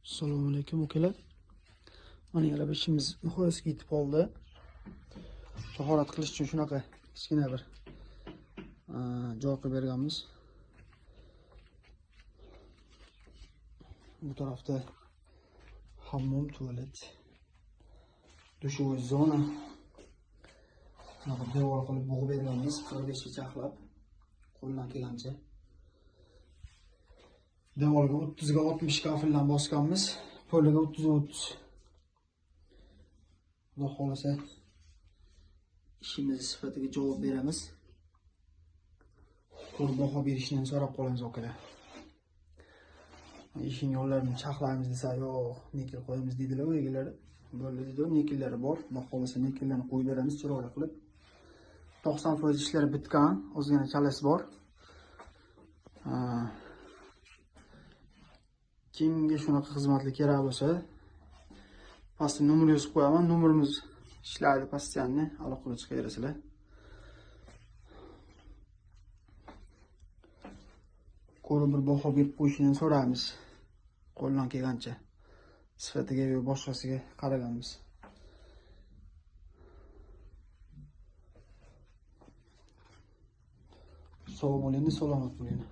Assalomu alaykum ukalar. Mana yana ishimiz nihoyasiga yetib qoldi. Tahorat qilish uchun shunaqa kichkina bir joy qilib berganmiz. Bu tarafda hammom, tualet, dushovoy zona. Bunaqa devor qilib bo'g'ib berganmiz, 45 gacha aqlab, qo'ldan kelgancha. Devorga 30 ga 60 kafildan bosganmiz, poliga 30. Xudo xolasa ishimiz sifatiga javob beramiz. Ko'rib baho berishni so'rab qolamiz akalar. Ishing yo'llarini chaqlaymiz desa, yo'q, nikel qo'yamiz dedilar o'ygilar. Bo'ldi dedi, nikellari bor. Xudo xolasa nikellarni qo'yib beramiz chiroyli qilib. 90% ishlari bitgan, o'zgina kalasi bor. Kimga shunaqa xizmatli kerak bo'lsa, pastga nomer yozib qo'yaman. Nomerimiz ishlaydi postoyanni, aloqaga chiqaverasizlar. Ko'rib bir baho berib qo'yishini so'raymiz. Qo'ldan kelgancha sifatiga va boshqasiga qaraganmiz. Sog' bo'ling, salomat bo'ling.